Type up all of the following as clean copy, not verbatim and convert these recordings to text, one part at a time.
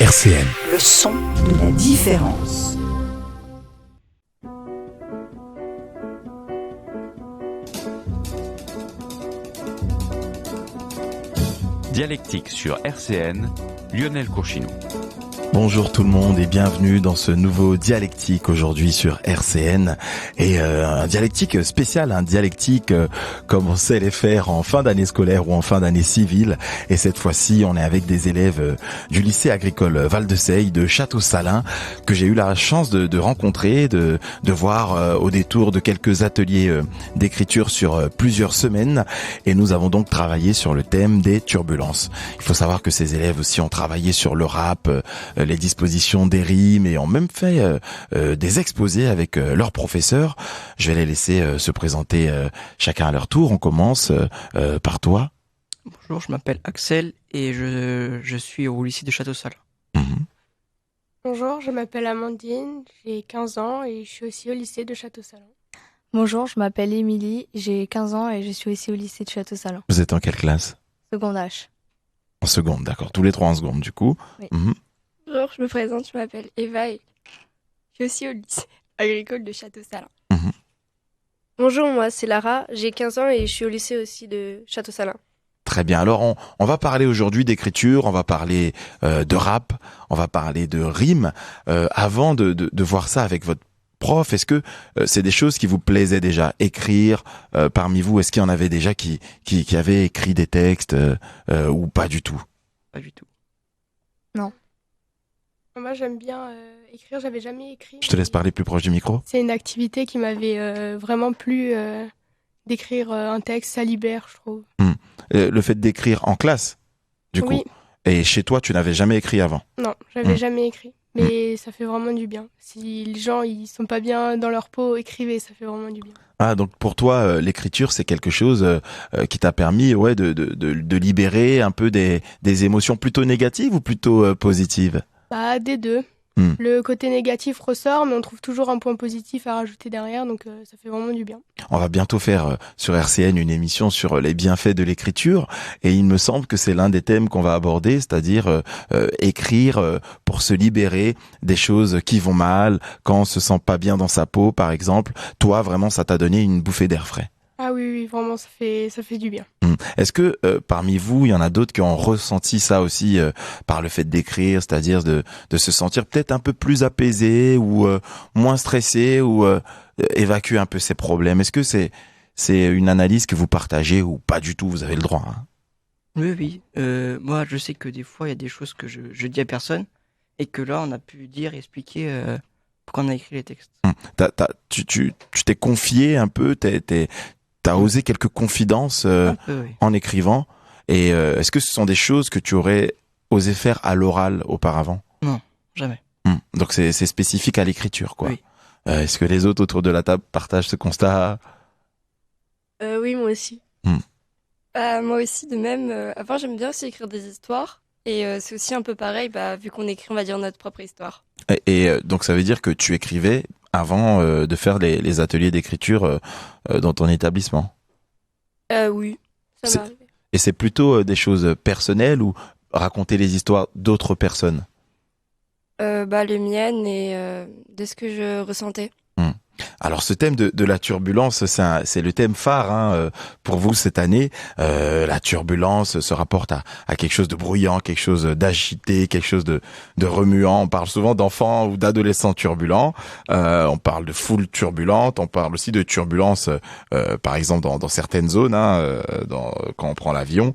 RCN. Le son de la différence. Dialectique sur RCN, Lionel Courchinou. Bonjour tout le monde et bienvenue dans ce nouveau dialectique aujourd'hui sur RCN. Et un dialectique spécial, un dialectique comme on sait les faire en fin d'année scolaire ou en fin d'année civile. Et cette fois-ci, on est avec des élèves du lycée agricole Val-de-Seille de Château-Salins que j'ai eu la chance de rencontrer, de voir au détour de quelques ateliers d'écriture sur plusieurs semaines. Et nous avons donc travaillé sur le thème des turbulences. Il faut savoir que ces élèves aussi ont travaillé sur le rap, les dispositions des rimes et ont même fait des exposés avec leurs professeurs. Je vais les laisser se présenter chacun à leur tour. On commence par toi. Bonjour, je m'appelle Axel et je suis au lycée de Château-Salins. Bonjour, je m'appelle Amandine, j'ai 15 ans et je suis aussi au lycée de Château-Salins. Bonjour, je m'appelle Émilie, j'ai 15 ans et je suis aussi au lycée de Château-Salins. Vous êtes en quelle classe? Seconde H. En seconde, d'accord. Tous les trois en seconde, du coup. Oui. Bonjour, je me présente, je m'appelle Eva et je suis aussi au lycée agricole de Château-Salins. Bonjour, moi c'est Lara, j'ai 15 ans et je suis au lycée aussi de Château-Salins. Très bien. Alors, on va parler aujourd'hui d'écriture, on va parler de rap, on va parler de rimes. Avant de voir ça avec votre prof, est-ce que c'est des choses qui vous plaisaient déjà? Écrire, parmi vous, est-ce qu'il y en avait déjà qui avaient écrit des textes ou pas du tout? Pas du tout. Moi j'aime bien écrire, j'avais jamais écrit. Je te laisse parler plus proche du micro. C'est une activité qui m'avait vraiment plu d'écrire un texte, ça libère, je trouve. Le fait d'écrire en classe, du coup. Oui. Et chez toi, tu n'avais jamais écrit avant? Non, j'avais jamais écrit, mais ça fait vraiment du bien. Si les gens ils sont pas bien dans leur peau, écrivez, ça fait vraiment du bien. Ah, donc pour toi, l'écriture, c'est quelque chose qui t'a permis de libérer un peu des émotions plutôt négatives ou plutôt positives? Bah des deux. Le côté négatif ressort, mais on trouve toujours un point positif à rajouter derrière, donc ça fait vraiment du bien. On va bientôt faire sur RCN une émission sur les bienfaits de l'écriture et il me semble que c'est l'un des thèmes qu'on va aborder, c'est-à-dire écrire pour se libérer des choses qui vont mal, quand on se sent pas bien dans sa peau par exemple. Toi, vraiment, ça t'a donné une bouffée d'air frais. Ah oui, vraiment, ça fait du bien. Est-ce que parmi vous, il y en a d'autres qui ont ressenti ça aussi par le fait d'écrire, c'est-à-dire de se sentir peut-être un peu plus apaisé ou moins stressé ou évacuer un peu ses problèmes? Est-ce que c'est une analyse que vous partagez ou pas du tout? Vous avez le droit. Hein. Oui. Moi, je sais que des fois, il y a des choses que je dis à personne et que là, on a pu dire et expliquer pourquoi on a écrit les textes. Tu t'es confié un peu, t'as osé quelques confidences Un peu, oui. en écrivant. Et est-ce que ce sont des choses que tu aurais osé faire à l'oral auparavant? Non, jamais. Donc c'est spécifique à l'écriture, quoi. Oui. Est-ce que les autres autour de la table partagent ce constat? Oui, moi aussi. Moi aussi, de même. Avant, j'aime bien aussi écrire des histoires. Et c'est aussi un peu pareil, vu qu'on écrit, on va dire, notre propre histoire. Et donc ça veut dire que tu écrivais avant de faire les ateliers d'écriture dans ton établissement? Oui, ça m'arrive. Et c'est plutôt des choses personnelles ou raconter les histoires d'autres personnes? Les miennes et de ce que je ressentais. Alors ce thème de la turbulence, c'est le thème phare pour vous cette année. La turbulence se rapporte à quelque chose de bruyant, quelque chose d'agité, quelque chose de remuant. On parle souvent d'enfants ou d'adolescents turbulents. On parle de foule turbulente. On parle aussi de turbulence, par exemple dans certaines zones, quand on prend l'avion.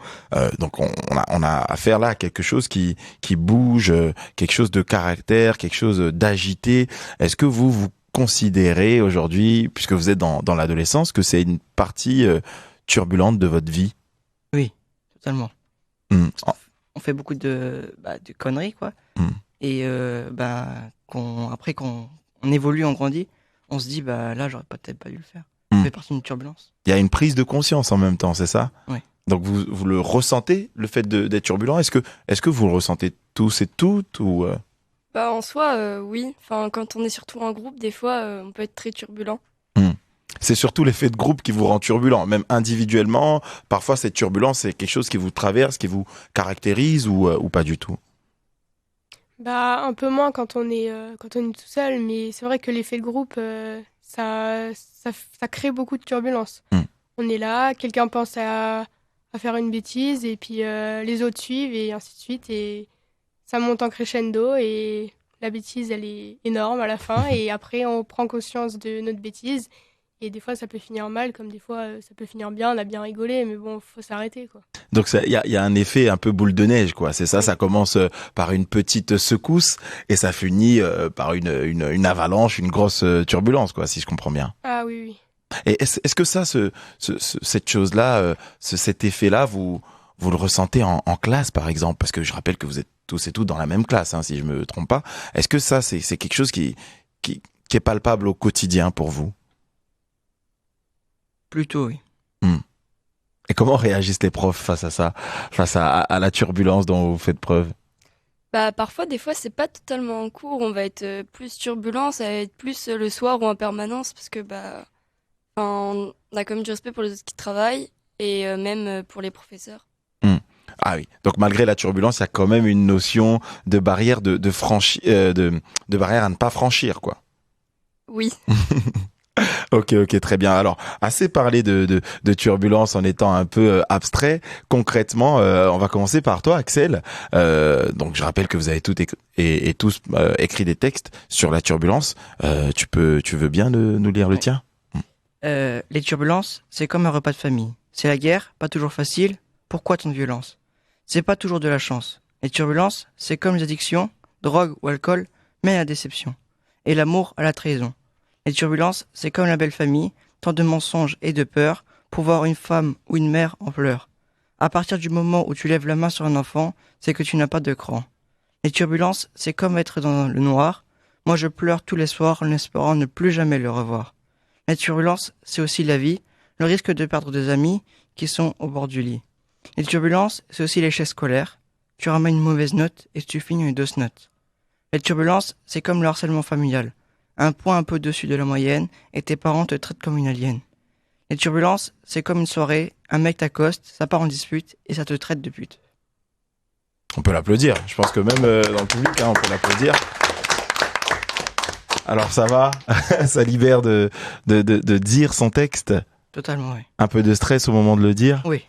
Donc on a affaire là à quelque chose qui bouge, quelque chose de caractère, quelque chose d'agité. Est-ce que vous considérez aujourd'hui, puisque vous êtes dans l'adolescence, que c'est une partie turbulente de votre vie? Oui, totalement. On fait beaucoup de conneries, quoi. Et après, quand on évolue, on grandit, on se dit, là, j'aurais peut-être pas dû le faire. Ça fait partie d'une turbulence. Il y a une prise de conscience en même temps, c'est ça? Oui. Donc vous le ressentez, le fait d'être turbulent? Est-ce que vous le ressentez tous et toutes ou En soi, oui. Enfin, quand on est surtout en groupe, des fois, on peut être très turbulent. C'est surtout l'effet de groupe qui vous rend turbulent, même individuellement. Parfois, cette turbulence, c'est quelque chose qui vous traverse, qui vous caractérise ou pas du tout? Bah, un peu moins quand on est tout seul, mais c'est vrai que l'effet de groupe, ça crée beaucoup de turbulences. On est là, quelqu'un pense à faire une bêtise, et puis les autres suivent, et ainsi de suite, et ça monte en crescendo, et la bêtise, elle est énorme à la fin, et après, on prend conscience de notre bêtise, et des fois, ça peut finir mal, comme des fois, ça peut finir bien, on a bien rigolé, mais bon, faut s'arrêter, quoi. Donc il y a un effet un peu boule de neige, quoi. C'est ça, ça commence par une petite secousse et ça finit par une avalanche, une grosse turbulence, quoi, si je comprends bien. Ah oui, oui. Et est-ce que ça, cette chose-là, cet effet-là, vous le ressentez en classe, par exemple? Parce que je rappelle que vous êtes tous et toutes dans la même classe, hein, si je me trompe pas. Est-ce que ça, c'est quelque chose qui est palpable au quotidien pour vous? Plutôt, oui. Et comment réagissent les profs face à ça, face à la turbulence dont vous faites preuve? Bah, parfois, des fois, c'est pas totalement en cours. On va être plus turbulent, ça va être plus le soir ou en permanence parce que on a quand même du respect pour les autres qui travaillent et même pour les professeurs. Ah oui. Donc malgré la turbulence, il y a quand même une notion de barrière de barrière à ne pas franchir, quoi. Oui. Ok, très bien. Alors, assez parlé de turbulence en étant un peu abstrait. Concrètement, on va commencer par toi, Axel. Donc, je rappelle que vous avez toutes et tous écrit des textes sur la turbulence. Tu veux bien nous lire le tien? Les turbulences, c'est comme un repas de famille. C'est la guerre, pas toujours facile. Pourquoi tant de violence? C'est pas toujours de la chance. Les turbulences, c'est comme les addictions, drogue ou alcool, mais à la déception. Et l'amour à la trahison. Les turbulences, c'est comme la belle famille, tant de mensonges et de peurs pour voir une femme ou une mère en pleurs. À partir du moment où tu lèves la main sur un enfant, c'est que tu n'as pas de cran. Les turbulences, c'est comme être dans le noir. Moi je pleure tous les soirs en espérant ne plus jamais le revoir. Les turbulences, c'est aussi la vie, le risque de perdre des amis qui sont au bord du lit. Les turbulences, c'est aussi l'échec scolaire. Tu ramènes une mauvaise note et tu finis une 2 notes. Les turbulences, c'est comme le harcèlement familial. Un point un peu au-dessus de la moyenne et tes parents te traitent comme une alien. Les turbulences, c'est comme une soirée, un mec t'accoste, ça part en dispute et ça te traite de pute. On peut l'applaudir. Je pense que même dans le public, on peut l'applaudir. Alors ça va, ça libère de dire son texte. Totalement, oui. Un peu de stress au moment de le dire. Oui.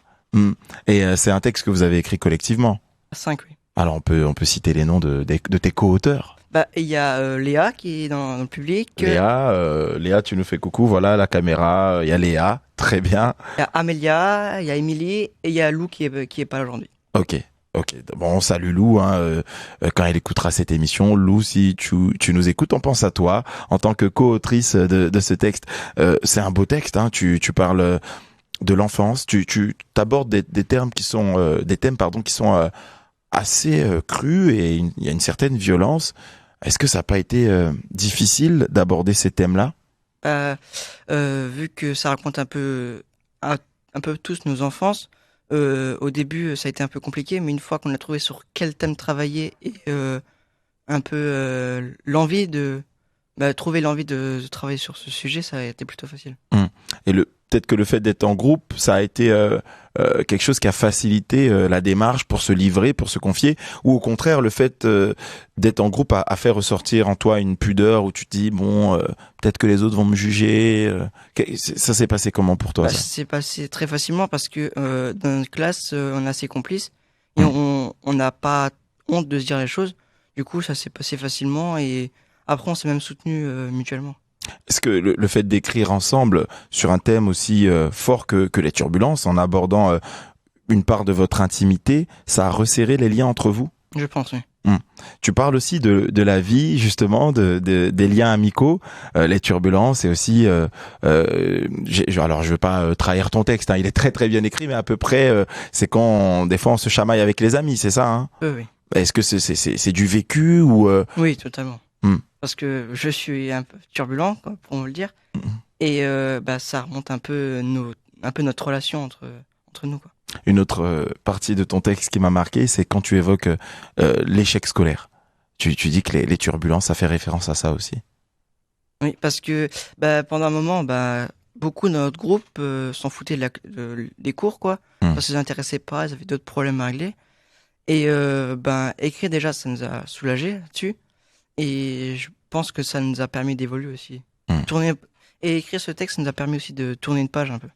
Et c'est un texte que vous avez écrit collectivement. 5, oui. Alors on peut citer les noms de tes co-auteurs. Il y a Léa qui est dans le public. Léa, tu nous fais coucou, voilà la caméra. Il y a Léa, très bien. Il y a Amélia, il y a Émilie et il y a Lou qui est pas là aujourd'hui. Ok. Bon, salut Lou, quand elle écoutera cette émission. Lou, si tu nous écoutes, on pense à toi en tant que co-autrice de ce texte. C'est un beau texte, hein. Tu parles de l'enfance, tu t'abordes des thèmes qui sont assez crus et il y a une certaine violence. Est-ce que ça n'a pas été difficile d'aborder ces thèmes-là? Vu que ça raconte un peu tous nos enfances, au début ça a été un peu compliqué, mais une fois qu'on a trouvé sur quel thème travailler et l'envie de trouver l'envie de travailler sur ce sujet, ça a été plutôt facile. Et peut-être que le fait d'être en groupe, ça a été quelque chose qui a facilité la démarche pour se livrer, pour se confier, ou au contraire le fait d'être en groupe a fait ressortir en toi une pudeur où tu te dis peut-être que les autres vont me juger. Ça s'est passé comment pour toi? Ça s'est passé très facilement parce que dans notre classe on est assez complices et on n'a pas honte de se dire les choses. Du coup ça s'est passé facilement et après on s'est même soutenu mutuellement. Est-ce que le fait d'écrire ensemble sur un thème aussi fort que les turbulences, en abordant une part de votre intimité, ça a resserré les liens entre vous? Je pense, oui. Tu parles aussi de la vie, justement, des liens amicaux, les turbulences et aussi... alors, je veux pas trahir ton texte, il est très très bien écrit, mais à peu près, c'est quand des fois on se chamaille avec les amis, c'est ça, hein? Oui. Est-ce que c'est du vécu ou... Oui, totalement. Parce que je suis un peu turbulent, quoi, pour me le dire. Et ça remonte un peu notre relation entre nous, quoi. Une autre partie de ton texte qui m'a marqué, c'est quand tu évoques l'échec scolaire. Tu dis que les turbulences, ça fait référence à ça aussi. Oui, parce que pendant un moment, beaucoup de notre groupe s'en foutaient des cours, quoi. Parce qu'ils ne s'intéressaient pas, ils avaient d'autres problèmes à régler. Et écrire déjà, ça nous a soulagés là-dessus. Et je pense que ça nous a permis d'évoluer aussi. Et écrire ce texte nous a permis aussi de tourner une page un peu.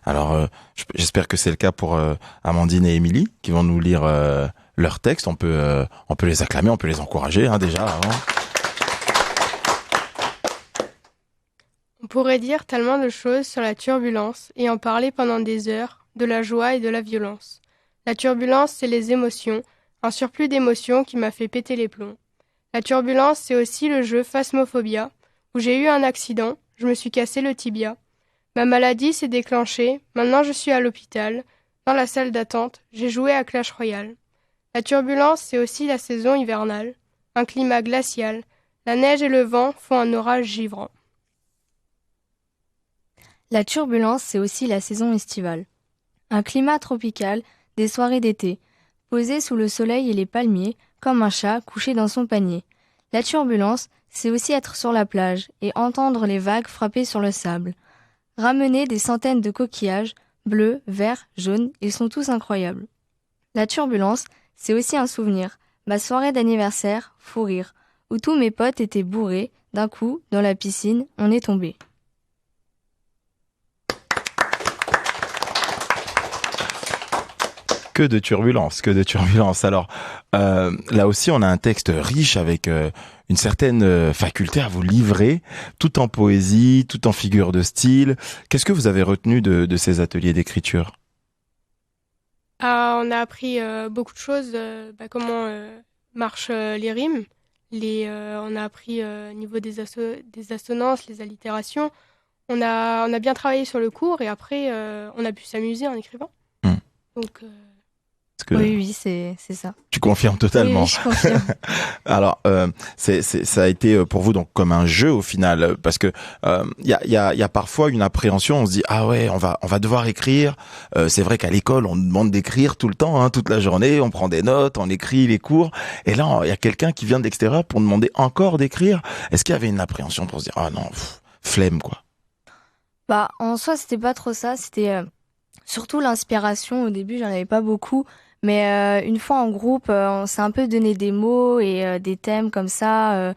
Alors, j'espère que c'est le cas pour Amandine et Émilie, qui vont nous lire leur texte. On peut les acclamer, on peut les encourager déjà. Avant. On pourrait dire tellement de choses sur la turbulence et en parler pendant des heures, de la joie et de la violence. La turbulence, c'est les émotions, un surplus d'émotions qui m'a fait péter les plombs. La turbulence, c'est aussi le jeu Phasmophobia, où j'ai eu un accident, je me suis cassé le tibia. Ma maladie s'est déclenchée, maintenant je suis à l'hôpital. Dans la salle d'attente, j'ai joué à Clash Royale. La turbulence, c'est aussi la saison hivernale, un climat glacial. La neige et le vent font un orage givrant. La turbulence, c'est aussi la saison estivale. Un climat tropical, des soirées d'été, posées sous le soleil et les palmiers, comme un chat couché dans son panier. La turbulence, c'est aussi être sur la plage et entendre les vagues frapper sur le sable. Ramener des centaines de coquillages, bleus, verts, jaunes, ils sont tous incroyables. La turbulence, c'est aussi un souvenir, ma soirée d'anniversaire, fou rire, où tous mes potes étaient bourrés, d'un coup, dans la piscine, on est tombé. Que de turbulence, que de turbulence. Alors, là aussi, on a un texte riche avec une certaine faculté à vous livrer, tout en poésie, tout en figure de style. Qu'est-ce que vous avez retenu de ces ateliers d'écriture ? On a appris beaucoup de choses, comment marchent les rimes. On a appris au niveau des assonances, les allitérations. On a bien travaillé sur le cours et après, on a pu s'amuser en écrivant. Donc... Oui, c'est ça. Tu confirmes totalement. Oui, je confirme. Alors, ça a été pour vous donc comme un jeu au final, parce que y a parfois une appréhension. On se dit ah ouais, on va devoir écrire. C'est vrai qu'à l'école, on demande d'écrire tout le temps, toute la journée. On prend des notes, on écrit les cours. Et là, il y a quelqu'un qui vient de l'extérieur pour demander encore d'écrire. Est-ce qu'il y avait une appréhension pour se dire ah non, flemme quoi? En soi, c'était pas trop ça. C'était surtout l'inspiration. Au début, j'en avais pas beaucoup. Mais une fois en groupe, on s'est un peu donné des mots et des thèmes comme ça,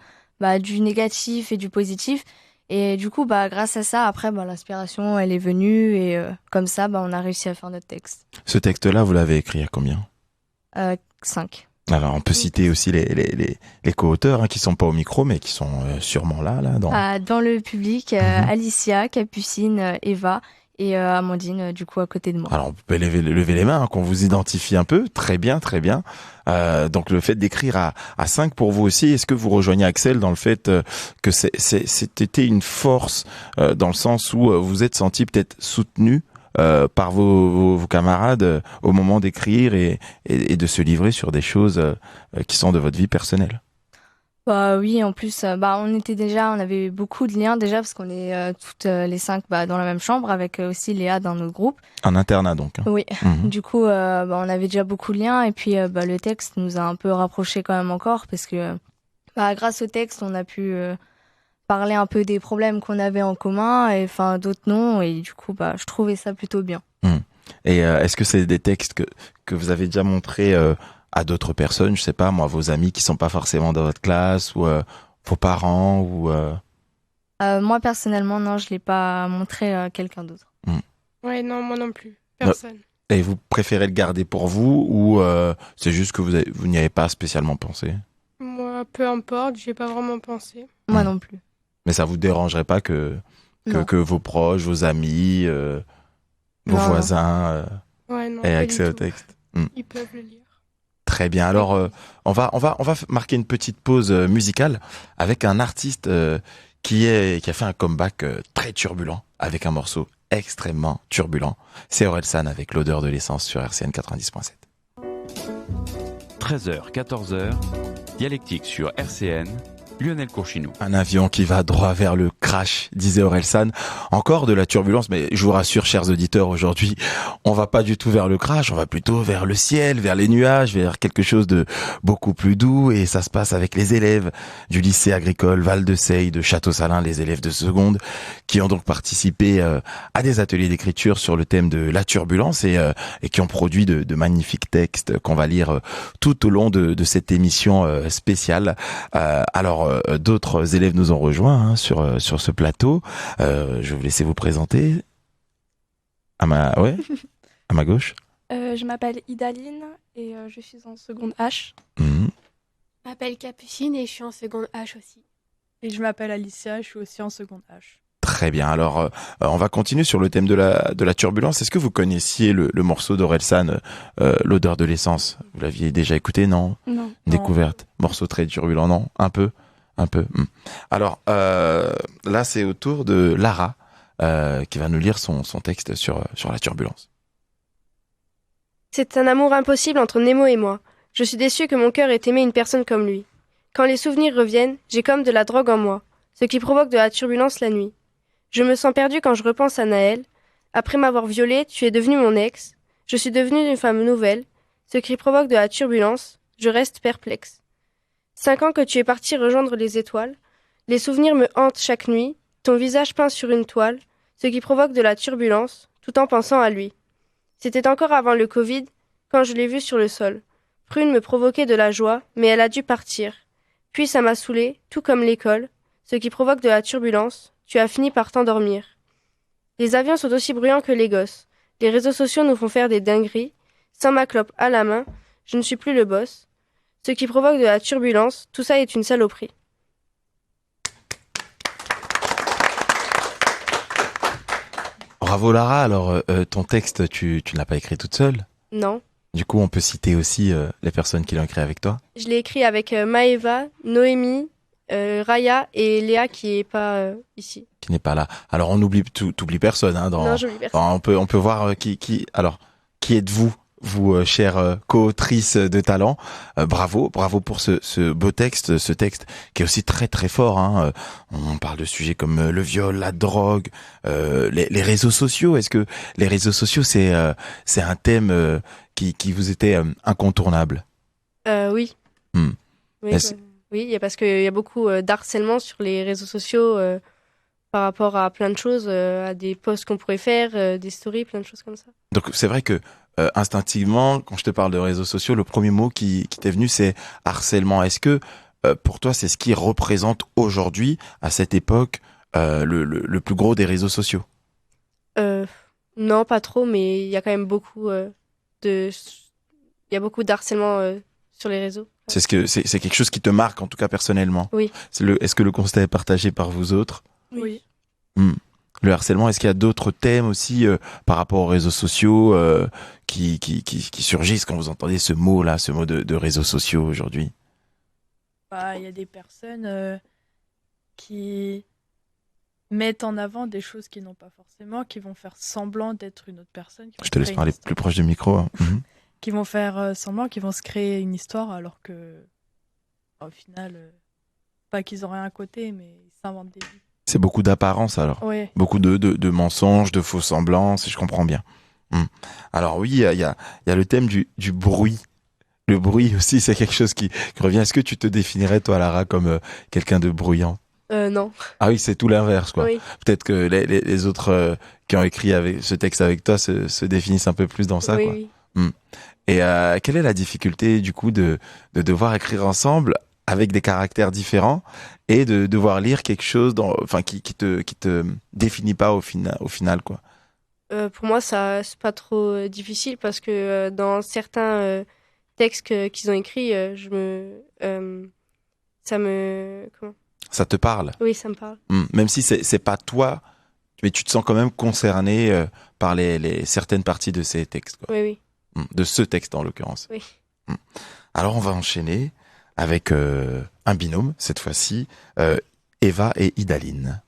du négatif et du positif. Et du coup, grâce à ça, après, l'inspiration, elle est venue et comme ça, on a réussi à faire notre texte. Ce texte-là, vous l'avez écrit à combien ? 5. Alors, on peut citer aussi les co-auteurs qui sont pas au micro, mais qui sont sûrement là dans le public, Alicia, Capucine, Eva. Et Amandine, du coup, à côté de moi. Alors, on peut lever les mains, qu'on vous identifie un peu. Très bien, très bien. Donc, le fait d'écrire à 5 pour vous aussi, est-ce que vous rejoignez Axel dans le fait que c'était une force dans le sens où vous êtes senti peut-être soutenu par vos camarades au moment d'écrire et de se livrer sur des choses qui sont de votre vie personnelle? Oui, en plus, on avait beaucoup de liens déjà parce qu'on est toutes les 5 dans la même chambre avec aussi Léa dans notre groupe. Un internat donc. Oui, Du coup, on avait déjà beaucoup de liens et puis le texte nous a un peu rapprochés quand même encore parce que grâce au texte, on a pu parler un peu des problèmes qu'on avait en commun et d'autres non et du coup, je trouvais ça plutôt bien. Et est-ce que c'est des textes que vous avez déjà montrés à d'autres personnes, je sais pas moi, vos amis qui sont pas forcément dans votre classe ou vos parents ou Moi personnellement non, je l'ai pas montré à quelqu'un d'autre. Ouais, non, moi non plus, personne. Et vous préférez le garder pour vous ou c'est juste que vous n'y avez pas spécialement pensé? Moi, peu importe, j'y ai pas vraiment pensé. Moi non plus. Mais ça vous dérangerait pas que vos proches, vos amis, vos voisins aient accès au texte? Ils peuvent le lire. Très bien. Alors, on va marquer une petite pause musicale avec un artiste qui a fait un comeback très turbulent avec un morceau extrêmement turbulent. C'est Orelsan avec l'odeur de l'essence sur RCN 90.7. 13h, 14h, dialectique sur RCN, Lionel Courchinou. Un avion qui va droit vers le crash, disait Orelsan. Encore de la turbulence, mais je vous rassure, chers auditeurs, aujourd'hui, on va pas du tout vers le crash, on va plutôt vers le ciel, vers les nuages, vers quelque chose de beaucoup plus doux. Et ça se passe avec les élèves du lycée agricole Val-de-Seille de Château-Salin, les élèves de seconde, qui ont donc participé à des ateliers d'écriture sur le thème de la turbulence et qui ont produit de magnifiques textes qu'on va lire tout au long de cette émission spéciale. Alors, d'autres élèves nous ont rejoints sur ce plateau. Je vais vous laisser vous présenter. À ma gauche. Je m'appelle Idaline et je suis en seconde H. Mmh. Je m'appelle Capucine et je suis en seconde H aussi. Et je m'appelle Alicia, je suis aussi en seconde H. Très bien. Alors, on va continuer sur le thème de la turbulence. Est-ce que vous connaissiez le morceau d'Orelsan, L'odeur de l'essence? Vous l'aviez déjà écouté, non? Non. Découverte. Morceau très turbulent, non? Un peu. Alors, là, c'est au tour de Lara qui va nous lire son texte sur la turbulence. C'est un amour impossible entre Nemo et moi. Je suis déçue que mon cœur ait aimé une personne comme lui. Quand les souvenirs reviennent, j'ai comme de la drogue en moi, ce qui provoque de la turbulence la nuit. Je me sens perdue quand je repense à Naël. Après m'avoir violée, tu es devenu mon ex. Je suis devenue une femme nouvelle, ce qui provoque de la turbulence. Je reste perplexe. 5 ans que tu es parti rejoindre les étoiles. Les souvenirs me hantent chaque nuit, ton visage peint sur une toile, ce qui provoque de la turbulence, tout en pensant à lui. C'était encore avant le Covid, quand je l'ai vu sur le sol. Prune me provoquait de la joie, mais elle a dû partir. Puis ça m'a saoulée, tout comme l'école, ce qui provoque de la turbulence. Tu as fini par t'endormir. Les avions sont aussi bruyants que les gosses. Les réseaux sociaux nous font faire des dingueries. Sans ma clope à la main, je ne suis plus le boss. Ce qui provoque de la turbulence, tout ça est une saloperie. Bravo Lara. Alors, ton texte, tu ne l'as pas écrit toute seule? Non. Du coup, on peut citer aussi les personnes qui l'ont écrit avec toi? Je l'ai écrit avec Maëva, Noémie, Raya et Léa qui est pas ici. Qui n'est pas là. Alors on oublie, t'oublies personne Non, j'oublie personne. On peut voir qui êtes-vous, vous chère co-autrice de talent. Bravo pour ce beau texte, ce texte qui est aussi très très fort. On parle de sujets comme le viol, la drogue, les réseaux sociaux. Est-ce que les réseaux sociaux c'est un thème qui vous était incontournable? Oui. Oui, parce qu'il y a beaucoup d'harcèlement sur les réseaux sociaux par rapport à plein de choses, à des posts qu'on pourrait faire, des stories, plein de choses comme ça. Donc c'est vrai que instinctivement, quand je te parle de réseaux sociaux, le premier mot qui t'est venu, c'est harcèlement. Est-ce que pour toi, c'est ce qui représente aujourd'hui, à cette époque, le plus gros des réseaux sociaux? Non, pas trop, mais il y a quand même beaucoup d'harcèlement sur les réseaux. C'est quelque chose qui te marque, en tout cas personnellement. Oui. Est-ce que le constat est partagé par vous autres? Oui. Le harcèlement, est-ce qu'il y a d'autres thèmes aussi par rapport aux réseaux sociaux qui surgissent quand vous entendez ce mot de réseaux sociaux aujourd'hui? Il y a des personnes qui mettent en avant des choses qu'ils n'ont pas forcément, qui vont faire semblant d'être une autre personne. Je te laisse parler plus proche du micro. Qui vont faire semblant, qui vont se créer une histoire alors que, au final, pas qu'ils ont rien à côté, mais ils s'inventent des vies. C'est beaucoup d'apparence alors. Oui. Beaucoup de mensonges, de faux semblants, si je comprends bien. Alors oui, il y a le thème du bruit. Le bruit aussi, c'est quelque chose qui revient. Est-ce que tu te définirais, toi, Lara, comme quelqu'un de bruyant? Non. Ah oui, c'est tout l'inverse, quoi. Oui. Peut-être que les autres qui ont écrit ce texte avec toi se définissent un peu plus dans ça, quoi. Oui. Et quelle est la difficulté, du coup, de devoir écrire ensemble avec des caractères différents et de devoir lire quelque chose qui te définit pas au final, quoi? Pour moi, ça c'est pas trop difficile parce que dans certains textes qu'ils ont écrits, Ça te parle? Oui, ça me parle. Même si c'est pas toi, mais tu te sens quand même concerné par les certaines parties de ces textes, quoi. Oui. De ce texte en l'occurrence. Oui. Alors on va enchaîner avec un binôme cette fois-ci, Eva et Idaline.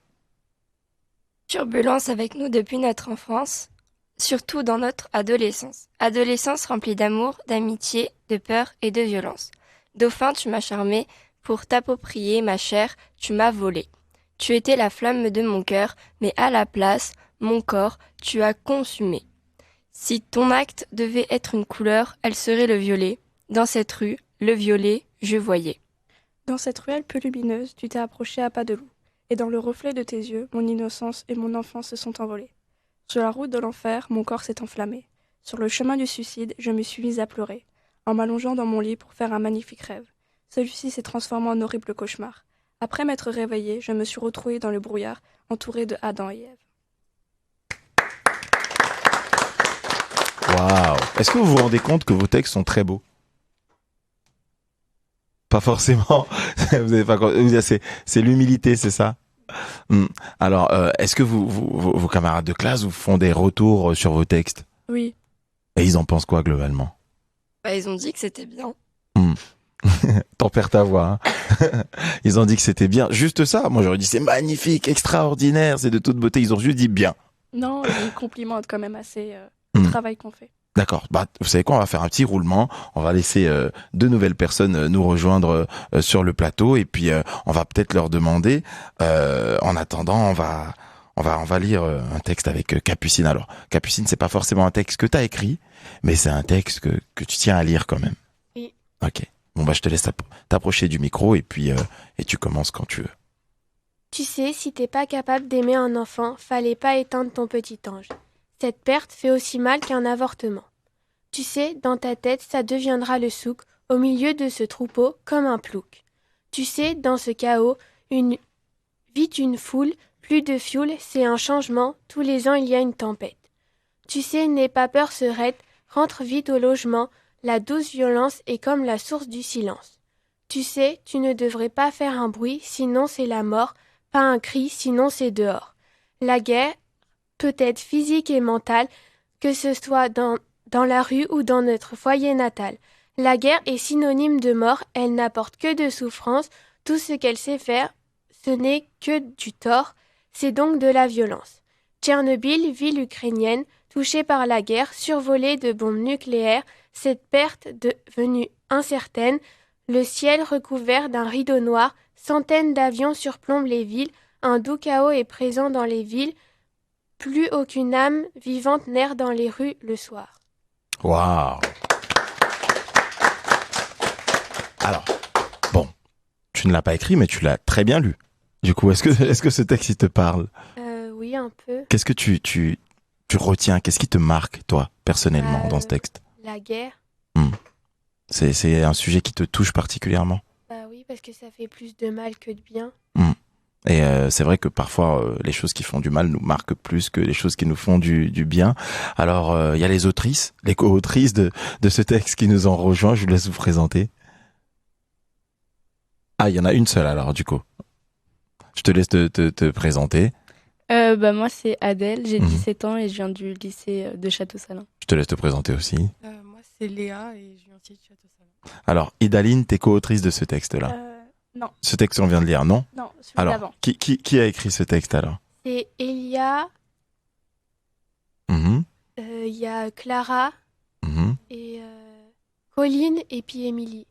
Turbulence avec nous depuis notre enfance, surtout dans notre adolescence. Adolescence remplie d'amour, d'amitié, de peur et de violence. Dauphin, tu m'as charmé, Pour t'approprier ma chair, tu m'as volé. Tu étais la flamme de mon cœur, mais à la place, mon corps, tu as consumé. Si ton acte devait être une couleur, elle serait le violet. Dans cette rue, le violet, je voyais. Dans cette ruelle peu lumineuse, tu t'es approché à pas de loup. Et dans le reflet de tes yeux, mon innocence et mon enfance se sont envolés. Sur la route de l'enfer, mon corps s'est enflammé. Sur le chemin du suicide, je me suis mise à pleurer, en m'allongeant dans mon lit pour faire un magnifique rêve. Celui-ci s'est transformé en horrible cauchemar. Après m'être réveillée, je me suis retrouvée dans le brouillard, entourée de Adam et Ève. Waouh! Est-ce que vous vous rendez compte que vos textes sont très beaux? Pas forcément. Vous avez pas. C'est l'humilité, c'est ça? Alors, est-ce que vos camarades de classe vous font des retours sur vos textes? Oui. Et ils en pensent quoi globalement? Ils ont dit que c'était bien. T'en perds ta voix. Hein. Ils ont dit que c'était bien. Juste ça. Moi, j'aurais dit c'est magnifique, extraordinaire, c'est de toute beauté. Ils ont juste dit bien. Non, ils complimentent quand même assez le travail qu'on fait. D'accord. Vous savez quoi? On va faire un petit roulement. On va laisser 2 nouvelles personnes nous rejoindre sur le plateau et puis on va peut-être leur demander. En attendant, on va lire un texte avec Capucine. Alors, Capucine, c'est pas forcément un texte que t'as écrit, mais c'est un texte que tu tiens à lire quand même. Oui. Ok. Bon je te laisse t'approcher du micro et puis et tu commences quand tu veux. Tu sais, si t'es pas capable d'aimer un enfant, fallait pas éteindre ton petit ange. Cette perte fait aussi mal qu'un avortement. Tu sais, dans ta tête, ça deviendra le souk, au milieu de ce troupeau, comme un plouc. Tu sais, dans ce chaos, vite une foule, plus de fioul, c'est un changement, tous les ans il y a une tempête. Tu sais, n'aie pas peur, serette, rentre vite au logement, la douce violence est comme la source du silence. Tu sais, tu ne devrais pas faire un bruit, sinon c'est la mort, pas un cri, sinon c'est dehors. La guerre, peut-être physique et mentale, que ce soit dans la rue ou dans notre foyer natal. La guerre est synonyme de mort, elle n'apporte que de souffrance, tout ce qu'elle sait faire, ce n'est que du tort, c'est donc de la violence. Tchernobyl, ville ukrainienne, touchée par la guerre, survolée de bombes nucléaires, cette perte devenue incertaine, le ciel recouvert d'un rideau noir, centaines d'avions surplombent les villes, un doux chaos est présent dans les villes, plus aucune âme vivante n'erre dans les rues le soir. Waouh! Alors, bon, tu ne l'as pas écrit, mais tu l'as très bien lu. Du coup, est-ce que ce texte il te parle? Oui, un peu. Qu'est-ce que tu retiens? Qu'est-ce qui te marque, toi, personnellement, dans ce texte? La guerre. C'est un sujet qui te touche particulièrement? Oui, parce que ça fait plus de mal que de bien. Et c'est vrai que parfois, les choses qui font du mal nous marquent plus que les choses qui nous font du bien. Alors, il y a les autrices, les co-autrices de ce texte qui nous ont rejoints. Je vous laisse vous présenter. Ah, il y en a une seule alors, du coup. Je te laisse te présenter. Moi, c'est Adèle, j'ai 17 ans et je viens du lycée de Château-Salin. Je te laisse te présenter aussi. Moi, c'est Léa et je viens aussi de Château-Salin. Alors, Idaline, t'es co-autrice de ce texte-là? Non. Ce texte qu'on vient de lire, non? Non, celui alors, d'avant. Qui a écrit ce texte alors? C'est Elia, il y a Clara, et Colline et puis Émilie.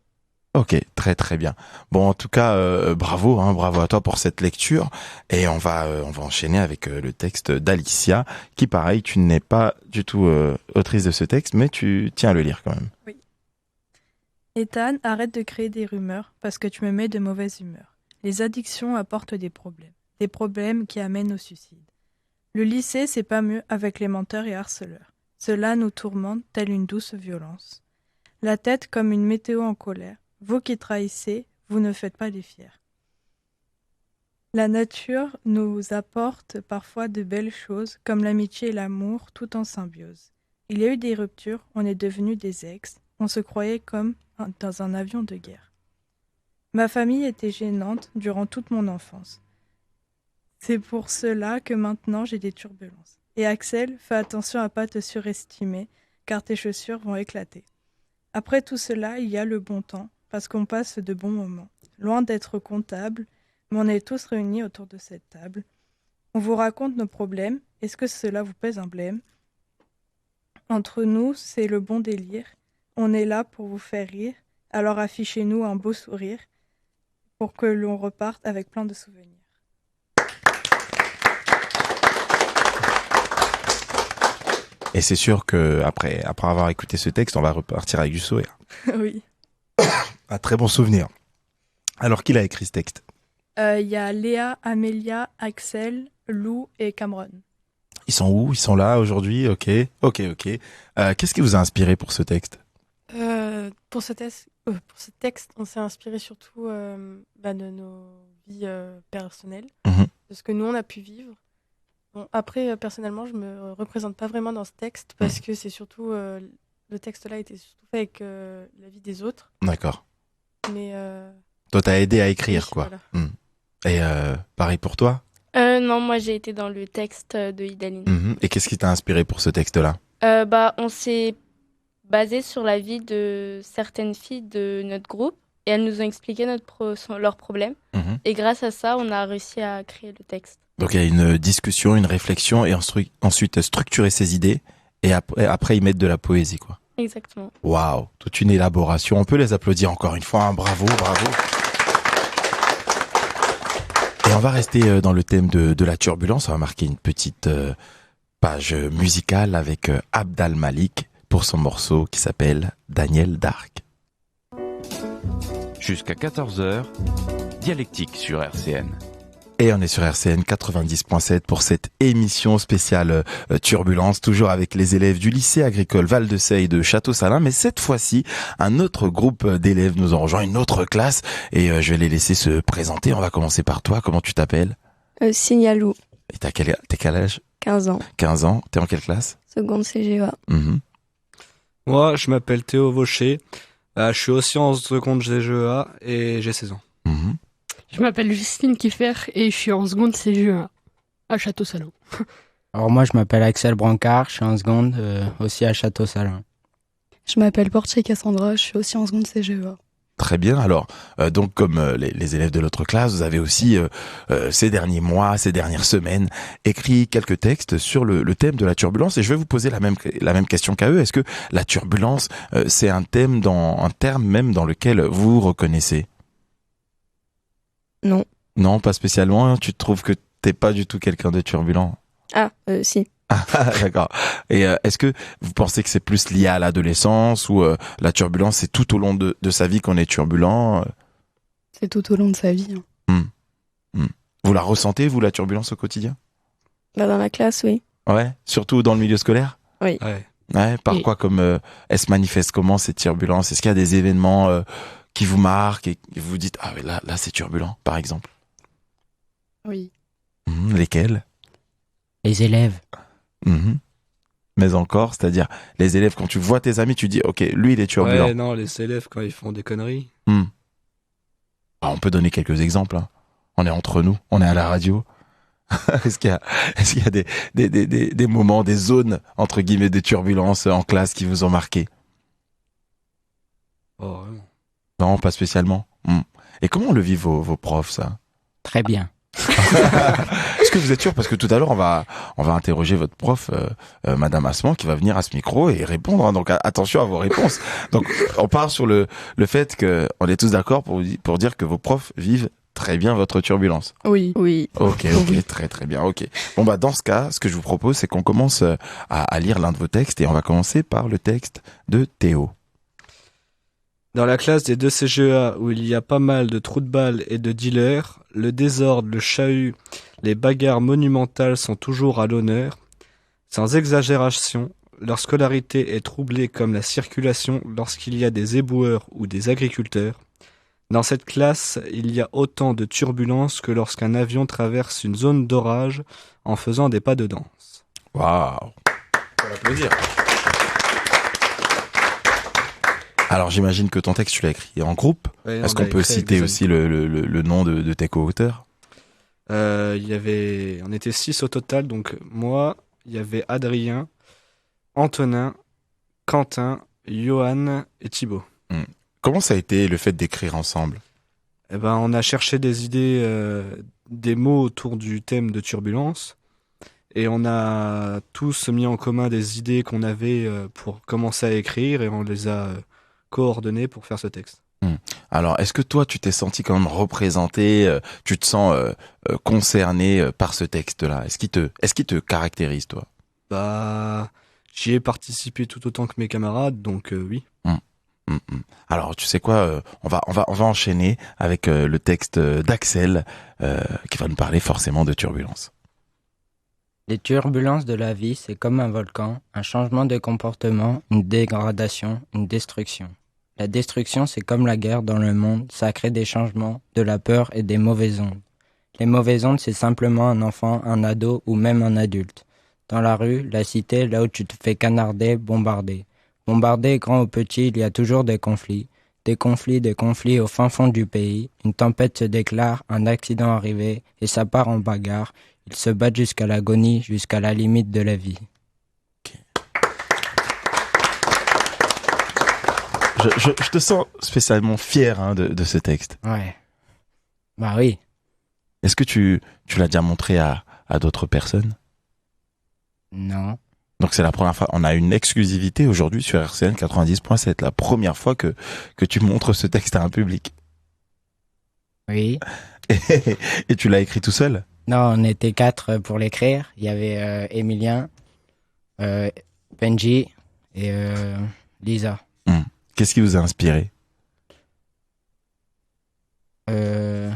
Ok, très très bien. Bon, en tout cas, bravo à toi pour cette lecture. Et on va enchaîner avec le texte d'Alicia, qui pareil, tu n'es pas du tout autrice de ce texte, mais tu tiens à le lire quand même. Oui. Ethan, arrête de créer des rumeurs parce que tu me mets de mauvaise humeur. Les addictions apportent des problèmes qui amènent au suicide. Le lycée, c'est pas mieux avec les menteurs et harceleurs. Cela nous tourmente telle une douce violence. La tête comme une météo en colère. Vous qui trahissez, vous ne faites pas les fiers. La nature nous apporte parfois de belles choses, comme l'amitié et l'amour, tout en symbiose. Il y a eu des ruptures, on est devenus des ex, on se croyait comme dans un avion de guerre. Ma famille était gênante durant toute mon enfance. C'est pour cela que maintenant j'ai des turbulences. Et Axel, fais attention à pas te surestimer, car tes chaussures vont éclater. Après tout cela, il y a le bon temps, parce qu'on passe de bons moments. Loin d'être comptable, mais on est tous réunis autour de cette table. On vous raconte nos problèmes. Est-ce que cela vous pèse un blême? Entre nous, c'est le bon délire. On est là pour vous faire rire. Alors affichez-nous un beau sourire. pour que l'on reparte avec plein de souvenirs. Et c'est sûr que après avoir écouté ce texte, on va repartir avec du sourire. Oui. Un très bon souvenir. Alors, qui l'a écrit ce texte ? Il y a Léa, Amélia, Axel, Lou et Cameron. Ils sont où ? Ils sont là aujourd'hui ? Ok. Qu'est-ce qui vous a inspiré pour ce texte ? Pour ce texte, on s'est inspiré surtout de nos vies personnelles, de ce que nous on a pu vivre. Bon, après, personnellement, je me représente pas vraiment dans ce texte parce que c'est surtout le texte-là était surtout fait avec la vie des autres. D'accord. Mais toi, t'as aidé à écrire, oui, quoi. Voilà. Et pareil pour toi ? Non, moi j'ai été dans le texte de Idaline. Et qu'est-ce qui t'a inspiré pour ce texte-là ? On s'est basé sur la vie de certaines filles de notre groupe et elles nous ont expliqué leurs problèmes. Et grâce à ça, on a réussi à créer le texte. Donc il y a une discussion, une réflexion et ensuite structurer ses idées et après y mettre de la poésie, quoi. Exactement. Waouh, toute une élaboration. On peut les applaudir encore une fois. Bravo. Et on va rester dans le thème de la turbulence. On va marquer une petite page musicale avec Abdal Malik pour son morceau qui s'appelle Daniel Dark. Jusqu'à 14h, Dialectique sur RCN. Et on est sur RCN 90.7 pour cette émission spéciale Turbulence, toujours avec les élèves du lycée agricole Val-de-Seille de Château-Salin. Mais cette fois-ci, un autre groupe d'élèves nous ont rejoint, une autre classe. Et je vais les laisser se présenter. On va commencer par toi. Comment tu t'appelles ? Signalou. Et t'as quel âge ? 15 ans. 15 ans. T'es en quelle classe ? Seconde CGEA. Moi, je m'appelle Théo Vaucher. Je suis aussi en seconde CGEA et j'ai 16 ans. Je m'appelle Justine Kiffer et je suis en seconde CGEA à Château-Salin. Alors moi, je m'appelle Axel Brancard, je suis en seconde aussi à Château-Salin. Je m'appelle Portier Cassandra, je suis aussi en seconde CGEA. Très bien. Alors, donc comme les élèves de l'autre classe, vous avez aussi ces derniers mois, ces dernières semaines, écrit quelques textes sur le thème de la turbulence. Et je vais vous poser la même question qu'à eux. Est-ce que la turbulence, c'est un terme même dans lequel vous vous reconnaissez ? Non. Non, pas spécialement. Tu trouves que t'es pas du tout quelqu'un de turbulent ? Si. D'accord. Et est-ce que vous pensez que c'est plus lié à l'adolescence ou la turbulence, c'est tout au long de sa vie qu'on est turbulent ? C'est tout au long de sa vie. Vous la ressentez, vous, la turbulence au quotidien ? Dans la classe, oui. Ouais, surtout dans le milieu scolaire ? Oui. Ouais, par quoi elle se manifeste comment cette turbulence ? Est-ce qu'il y a des événements qui vous marquent et vous vous dites là c'est turbulent, par exemple ? Oui. Lesquels ? Les élèves. Mais encore, c'est-à-dire les élèves, quand tu vois tes amis, tu dis ok, lui il est turbulent. Ouais, non, les élèves quand ils font des conneries. On peut donner quelques exemples. On est entre nous, on est à la radio. Est-ce qu'il y a des moments, des zones entre guillemets de turbulence en classe qui vous ont marqué ? Oh, vraiment. Non, pas spécialement. Et comment le vivent vos profs, ça ? Très bien. Est-ce que vous êtes sûr ? Parce que tout à l'heure, on va interroger votre prof, Madame Assman, qui va venir à ce micro et répondre. Donc attention à vos réponses. Donc on part sur le fait que on est tous d'accord pour dire que vos profs vivent très bien votre turbulence. Oui. Ok, très très bien. Ok. Bon dans ce cas, ce que je vous propose, c'est qu'on commence à lire l'un de vos textes et on va commencer par le texte de Théo. Dans la classe des 2 CGEA, où il y a pas mal de trous de balles et de dealers, le désordre, le chahut, les bagarres monumentales sont toujours à l'honneur. Sans exagération, leur scolarité est troublée comme la circulation lorsqu'il y a des éboueurs ou des agriculteurs. Dans cette classe, il y a autant de turbulences que lorsqu'un avion traverse une zone d'orage en faisant des pas de danse. Waouh! On va applaudir. Alors j'imagine que ton texte tu l'as écrit en groupe. Ouais, est-ce qu'on peut citer aussi le nom de tes co-auteurs ? On était 6 au total, donc moi, il y avait Adrien, Antonin, Quentin, Johan et Thibaut. Comment ça a été le fait d'écrire ensemble ? On a cherché des idées, des mots autour du thème de turbulence, et on a tous mis en commun des idées qu'on avait pour commencer à écrire, et on les a coordonnées pour faire ce texte. Alors, est-ce que toi, tu t'es senti quand même représenté, tu te sens concerné par ce texte-là? Est-ce qu'il te caractérise, toi? Bah, j'y ai participé tout autant que mes camarades, donc oui. Alors, tu sais quoi, on va enchaîner avec le texte d'Axel, qui va nous parler forcément de turbulences. Les turbulences de la vie, c'est comme un volcan, un changement de comportement, une dégradation, une destruction. La destruction, c'est comme la guerre dans le monde, ça crée des changements, de la peur et des mauvaises ondes. Les mauvaises ondes, c'est simplement un enfant, un ado ou même un adulte. Dans la rue, la cité, là où tu te fais canarder, bombarder. Bombarder, grand ou petit, il y a toujours des conflits. Des conflits au fin fond du pays. Une tempête se déclare, un accident arrivé, et ça part en bagarre. Ils se battent jusqu'à l'agonie, jusqu'à la limite de la vie. Je te sens spécialement fier de ce texte. Ouais. Bah oui. Est-ce que tu l'as déjà montré à d'autres personnes? Non. Donc c'est la première fois. On a une exclusivité aujourd'hui sur RCN 90.7. La première fois que tu montres ce texte à un public. Oui. Et tu l'as écrit tout seul? Non, on était 4 pour l'écrire. Il y avait Emilien, Benji et Lisa. Qu'est-ce qui vous a inspiré? Je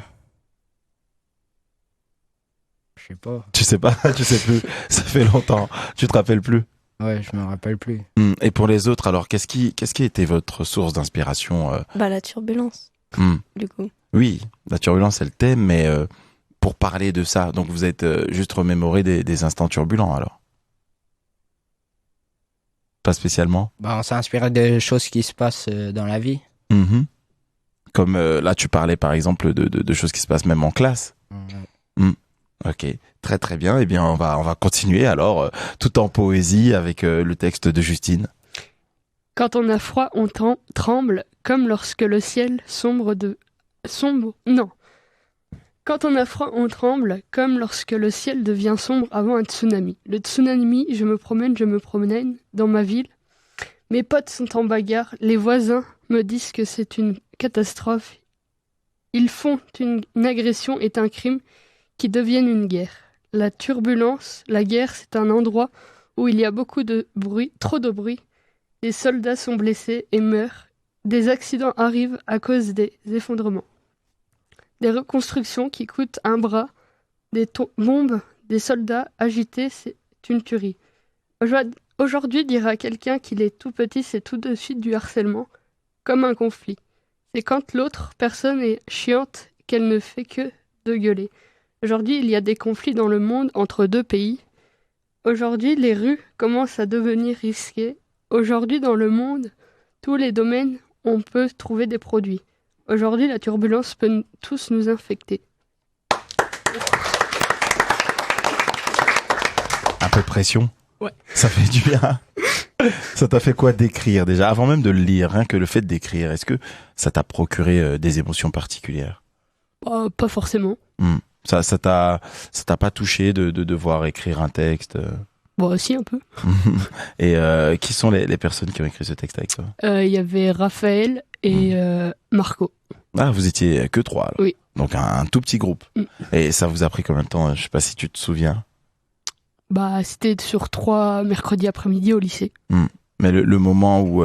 sais pas. Tu sais pas, tu sais plus. Ça fait longtemps. Tu te rappelles plus? Ouais, je me rappelle plus. Et pour les autres, alors, qu'est-ce qui était votre source d'inspiration? La turbulence, du coup. Oui, la turbulence, c'est le thème, mais pour parler de ça, donc vous êtes juste remémoré des instants turbulents, alors? Pas spécialement? On s'est inspiré de choses qui se passent dans la vie. Comme là, tu parlais par exemple de choses qui se passent même en classe. Ok, très très bien. Eh bien, on va continuer alors, tout en poésie avec le texte de Justine. Quand on a froid, on tremble, comme lorsque le ciel Non. Quand on a froid, on tremble, comme lorsque le ciel devient sombre avant un tsunami. Le tsunami, je me promène dans ma ville. Mes potes sont en bagarre, les voisins me disent que c'est une catastrophe. Ils font une agression est un crime qui devienne une guerre. La turbulence, la guerre, c'est un endroit où il y a beaucoup de bruit, trop de bruit. Des soldats sont blessés et meurent. Des accidents arrivent à cause des effondrements. Des reconstructions qui coûtent un bras, des bombes, des soldats agités, c'est une tuerie. Aujourd'hui, dira quelqu'un qu'il est tout petit, c'est tout de suite du harcèlement, comme un conflit. C'est quand l'autre personne est chiante qu'elle ne fait que de gueuler. Aujourd'hui, il y a des conflits dans le monde entre deux pays. Aujourd'hui, les rues commencent à devenir risquées. Aujourd'hui, dans le monde, tous les domaines, on peut trouver des produits. Aujourd'hui, la turbulence peut tous nous infecter. Un peu de pression? Ouais. Ça fait du bien. Ça t'a fait quoi d'écrire déjà? Avant même de le lire, rien que le fait d'écrire, est-ce que ça t'a procuré des émotions particulières? Pas forcément. Ça t'a pas touché de devoir écrire un texte? Si, un peu. Et qui sont les personnes qui ont écrit ce texte avec toi? Il y avait Raphaël et Marco. Ah, vous étiez que 3 alors. Oui. Donc un tout petit groupe. Et ça vous a pris combien de temps? Je sais pas si tu te souviens. C'était sur 3 mercredis après-midi au lycée. Mais le moment où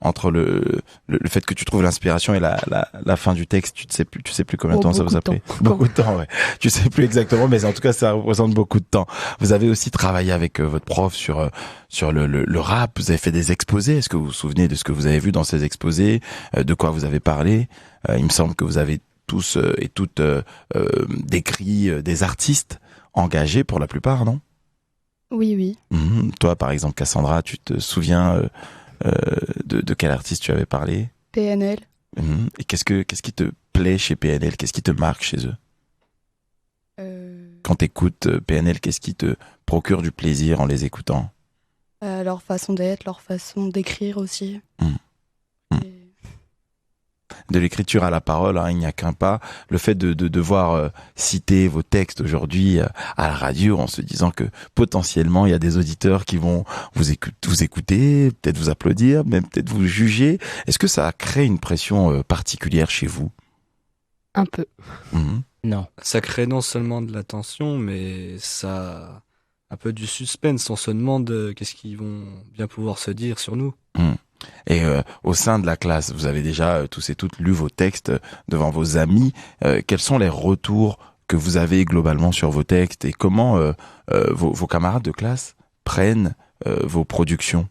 entre le fait que tu trouves l'inspiration et la fin du texte, tu sais plus combien de temps ça vous a pris. Beaucoup de temps, ouais. Tu sais plus exactement, mais en tout cas ça représente beaucoup de temps. Vous avez aussi travaillé avec votre prof sur le rap. Vous avez fait des exposés. Est-ce que vous vous souvenez de ce que vous avez vu dans ces exposés, de quoi vous avez parlé? Il me semble que vous avez tous et toutes décrit des artistes engagés pour la plupart, non? Oui. Toi, par exemple, Cassandra, tu te souviens de quel artiste tu avais parlé? PNL. Et qu'est-ce qui te plaît chez PNL? Qu'est-ce qui te marque chez eux? Quand t'écoutes PNL, qu'est-ce qui te procure du plaisir en les écoutant? Leur façon d'être, leur façon d'écrire aussi. de l'écriture à la parole, il n'y a qu'un pas. Le fait de devoir citer vos textes aujourd'hui à la radio en se disant que potentiellement il y a des auditeurs qui vont vous écouter, peut-être vous applaudir, même peut-être vous juger. Est-ce que ça crée une pression particulière chez vous ? Un peu. Non. Ça crée non seulement de la tension, mais ça un peu du suspense. On se demande qu'est-ce qu'ils vont bien pouvoir se dire sur nous. Et au sein de la classe, vous avez déjà tous et toutes lu vos textes devant vos amis. Quels sont les retours que vous avez globalement sur vos textes et comment vos camarades de classe prennent vos productions ?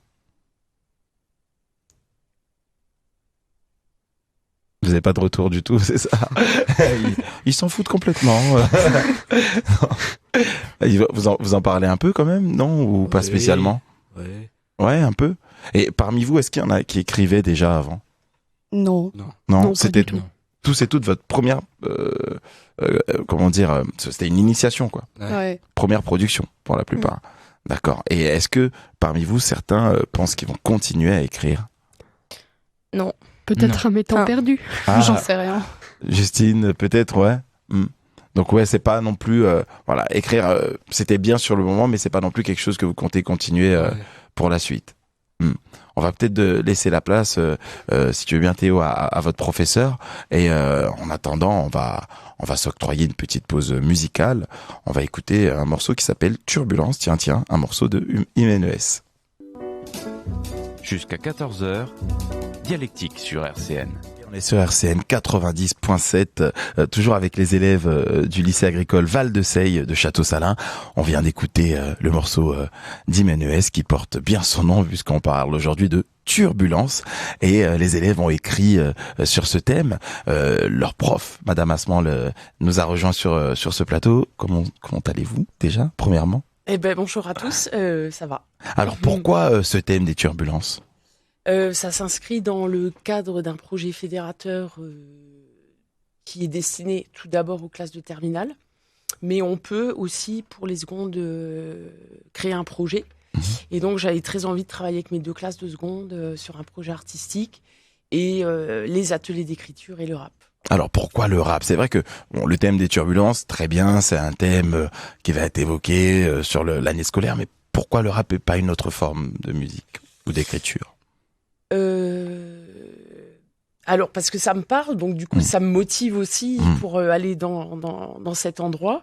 Vous n'avez pas de retour du tout, c'est ça ? Ils s'en foutent complètement. Vous en parlez un peu quand même, non ? Ou pas spécialement ? Ouais, un peu. Et parmi vous, est-ce qu'il y en a qui écrivaient déjà avant ? Non. Non, c'était tous et toutes votre première... c'était une initiation, quoi. Ouais. Première production, pour la plupart. D'accord. Et est-ce que, parmi vous, certains pensent qu'ils vont continuer à écrire ? Non. Peut-être un temps perdu. J'en sais rien. Justine, peut-être, ouais. Donc ouais, c'est pas non plus... écrire, c'était bien sur le moment, mais c'est pas non plus quelque chose que vous comptez continuer pour la suite. On va peut-être laisser la place, si tu veux bien Théo, à votre professeur. Et en attendant, on va s'octroyer une petite pause musicale. On va écouter un morceau qui s'appelle Turbulence. Tiens, un morceau de Jiménez. Jusqu'à 14h, Dialectique sur RCN. On est sur RCN 90.7, toujours avec les élèves du lycée agricole Val-de-Seille de Château-Salin. On vient d'écouter le morceau d'Jiménez qui porte bien son nom puisqu'on parle aujourd'hui de turbulence. Et les élèves ont écrit sur ce thème. Leur prof, Madame Asman, nous a rejoint sur ce plateau. Comment allez-vous déjà, premièrement ? Bonjour à tous, ça va. Alors pourquoi ce thème des turbulences ? Ça s'inscrit dans le cadre d'un projet fédérateur qui est destiné tout d'abord aux classes de terminale, mais on peut aussi pour les secondes créer un projet. Et donc j'avais très envie de travailler avec mes 2 classes de seconde sur un projet artistique et les ateliers d'écriture et le rap. Alors pourquoi le rap ? C'est vrai que le thème des turbulences, très bien, c'est un thème qui va être évoqué sur l'année scolaire, mais pourquoi le rap et pas une autre forme de musique ou d'écriture ? Alors parce que ça me parle, donc du coup ça me motive aussi pour aller dans cet endroit,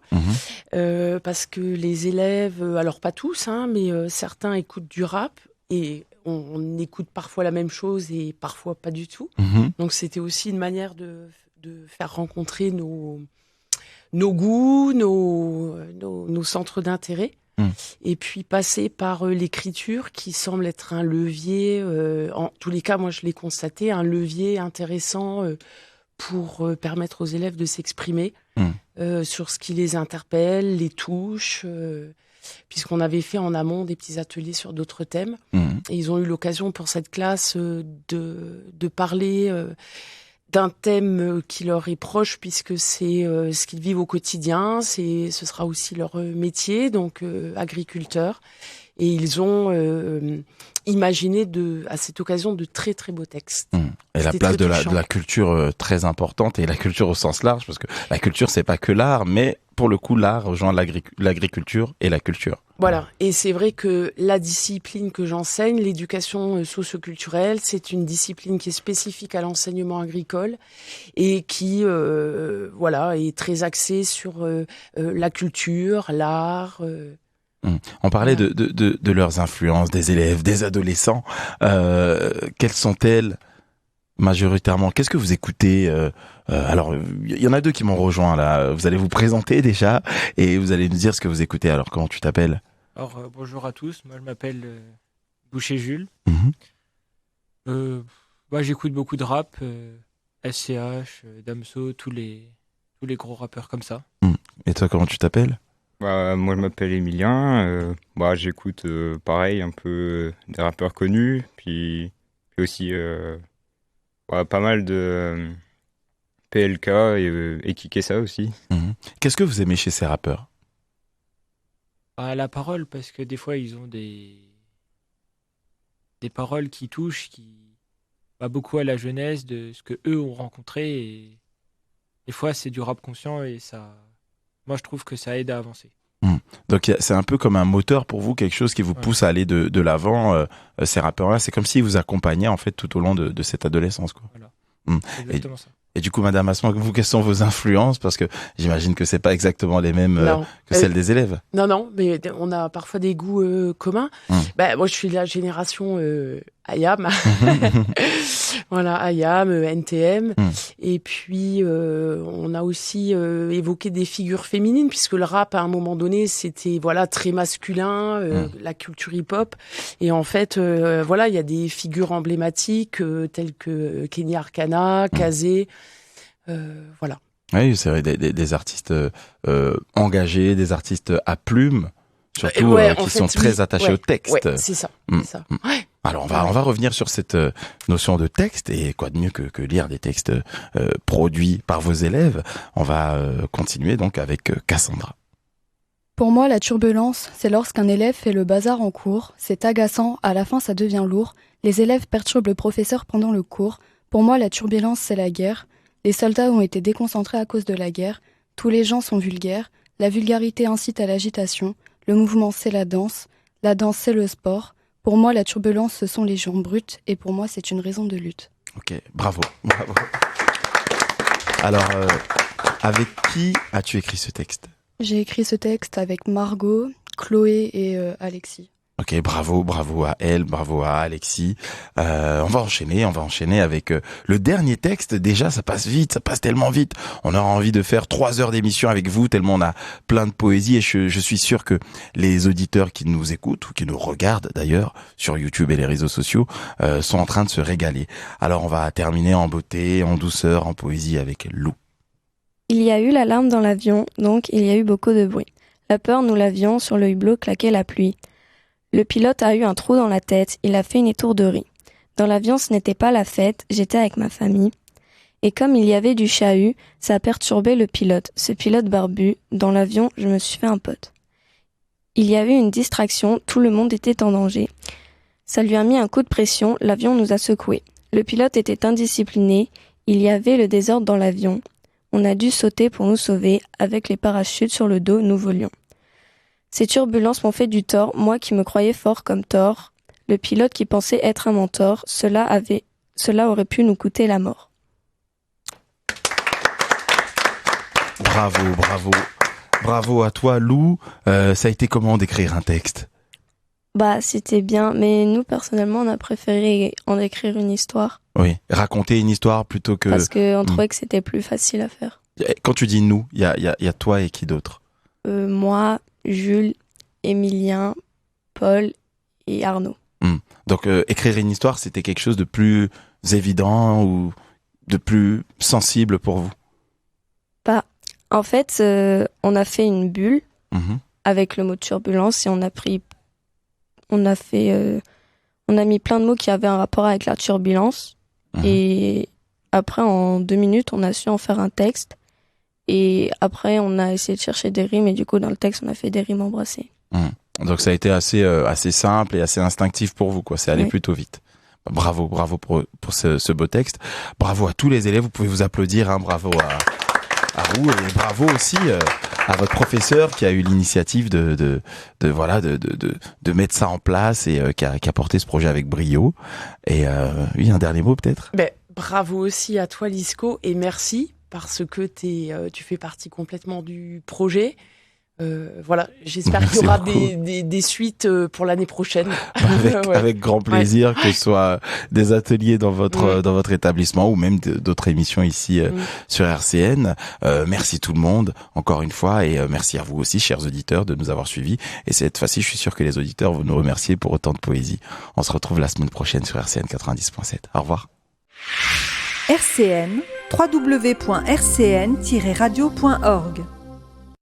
parce que les élèves, alors pas tous, mais certains écoutent du rap et on écoute parfois la même chose et parfois pas du tout. Donc c'était aussi une manière de faire rencontrer nos goûts, nos centres d'intérêt. Et puis passer par l'écriture qui semble être un levier, en tous les cas moi je l'ai constaté, un levier intéressant pour permettre aux élèves de s'exprimer sur ce qui les interpelle, les touche, puisqu'on avait fait en amont des petits ateliers sur d'autres thèmes. Et ils ont eu l'occasion pour cette classe de parler d'un thème qui leur est proche puisque c'est ce qu'ils vivent au quotidien, ce sera aussi leur métier, donc agriculteurs. Et ils ont imaginé à cette occasion de très très beaux textes. Et la place de la culture très importante, et la culture au sens large, parce que la culture c'est pas que l'art, mais pour le coup l'art rejoint l'agriculture et la culture. Voilà, et c'est vrai que la discipline que j'enseigne, l'éducation socio-culturelle, c'est une discipline qui est spécifique à l'enseignement agricole et qui est très axée sur la culture, l'art. On parlait de leurs influences, des élèves, des adolescents. Quelles sont-elles majoritairement ? Qu'est-ce que vous écoutez ? Alors, il y en a 2 qui m'ont rejoint là. Vous allez vous présenter déjà et vous allez nous dire ce que vous écoutez. Alors, comment tu t'appelles ? Alors, bonjour à tous. Moi, je m'appelle Boucher Jules. J'écoute beaucoup de rap, SCH, Damso, tous les gros rappeurs comme ça. Et toi, comment tu t'appelles ? Moi, je m'appelle Emilien. J'écoute pareil, un peu des rappeurs connus, puis aussi pas mal de PLK et Kikessa aussi. Qu'est-ce que vous aimez chez ces rappeurs ? La parole, parce que des fois, ils ont des paroles qui touchent, beaucoup à la jeunesse de ce que eux ont rencontré. Et des fois, c'est du rap conscient et ça, moi, je trouve que ça aide à avancer. Donc c'est un peu comme un moteur pour vous, quelque chose qui vous pousse à aller de l'avant. Ces rappeurs-là, c'est comme s'ils vous accompagnaient en fait tout au long de cette adolescence, quoi. Voilà. Exactement ça. Et du coup, Madame Assman, vous, quelles sont vos influences? Parce que j'imagine que c'est pas exactement les mêmes que celles des élèves. Non, mais on a parfois des goûts communs. Moi, je suis de la génération IAM. Voilà, IAM, NTM. Et puis, on a aussi évoqué des figures féminines, puisque le rap, à un moment donné, c'était très masculin, la culture hip-hop. Et en fait, il y a des figures emblématiques telles que Kenny Arcana, Kazé. Voilà. Oui, c'est vrai, des artistes engagés, des artistes à plume, surtout qui sont très attachés au texte. Ouais, c'est ça. Ouais. Alors on va revenir sur cette notion de texte, et quoi de mieux que lire des textes produits par vos élèves. On va continuer donc avec Cassandra. Pour moi, la turbulence, c'est lorsqu'un élève fait le bazar en cours. C'est agaçant, à la fin ça devient lourd. Les élèves perturbent le professeur pendant le cours. Pour moi, la turbulence, c'est la guerre. Les soldats ont été déconcentrés à cause de la guerre. Tous les gens sont vulgaires. La vulgarité incite à l'agitation. Le mouvement, c'est la danse. La danse, c'est le sport. Pour moi, la turbulence, ce sont les gens bruts. Et pour moi, c'est une raison de lutte. Ok, bravo. Alors, avec qui as-tu écrit ce texte? J'ai écrit ce texte avec Margot, Chloé et Alexis. Ok, bravo à elle, bravo à Alexis. On va enchaîner avec le dernier texte. Déjà, ça passe vite, ça passe tellement vite. On aura envie de faire 3 heures d'émission avec vous, tellement on a plein de poésie, et je suis sûr que les auditeurs qui nous écoutent, ou qui nous regardent d'ailleurs, sur YouTube et les réseaux sociaux, sont en train de se régaler. Alors on va terminer en beauté, en douceur, en poésie avec Lou. Il y a eu l'alarme dans l'avion, donc il y a eu beaucoup de bruit. La peur, nous l'avions, sur le hublot claquait la pluie. Le pilote a eu un trou dans la tête, il a fait une étourderie. Dans l'avion, ce n'était pas la fête, j'étais avec ma famille. Et comme il y avait du chahut, ça a perturbé le pilote, ce pilote barbu. Dans l'avion, je me suis fait un pote. Il y avait une distraction, tout le monde était en danger. Ça lui a mis un coup de pression, l'avion nous a secoués. Le pilote était indiscipliné, il y avait le désordre dans l'avion. On a dû sauter pour nous sauver, avec les parachutes sur le dos, nous volions. Ces turbulences m'ont fait du tort, moi qui me croyais fort comme Thor. Le pilote qui pensait être un mentor, cela aurait pu nous coûter la mort. Bravo à toi, Lou. Ça a été comment d'écrire un texte? C'était bien, mais nous, personnellement, on a préféré en écrire une histoire. Oui, raconter une histoire plutôt que... Parce qu'on trouvait que c'était plus facile à faire. Quand tu dis nous, il y a toi et qui d'autre? Moi, Jules, Emilien, Paul et Arnaud. Donc écrire une histoire, c'était quelque chose de plus évident ou de plus sensible pour vous? En fait, on a fait une bulle avec le mot turbulence, et on a mis plein de mots qui avaient un rapport avec la turbulence. Et après, en 2 minutes, on a su en faire un texte. Et après, on a essayé de chercher des rimes, et du coup, dans le texte, on a fait des rimes embrassées. Donc ça a été assez simple et assez instinctif pour vous, quoi. C'est allé plutôt vite. Bravo pour ce beau texte. Bravo à tous les élèves. Vous pouvez vous applaudir, bravo à vous, et bravo aussi à votre professeur qui a eu l'initiative de mettre ça en place, et qui a porté ce projet avec brio. Et oui, un dernier mot peut-être. Bravo aussi à toi, Lisco, et merci parce que tu fais partie complètement du projet. J'espère qu'il y aura des suites pour l'année prochaine. Avec grand plaisir, que ce soit des ateliers dans votre établissement, ou même d'autres émissions ici sur RCN. Merci tout le monde, encore une fois, et merci à vous aussi, chers auditeurs, de nous avoir suivis. Et cette fois-ci, je suis sûr que les auditeurs vont nous remercier pour autant de poésie. On se retrouve la semaine prochaine sur RCN 90.7. Au revoir. RCN, www.rcn-radio.org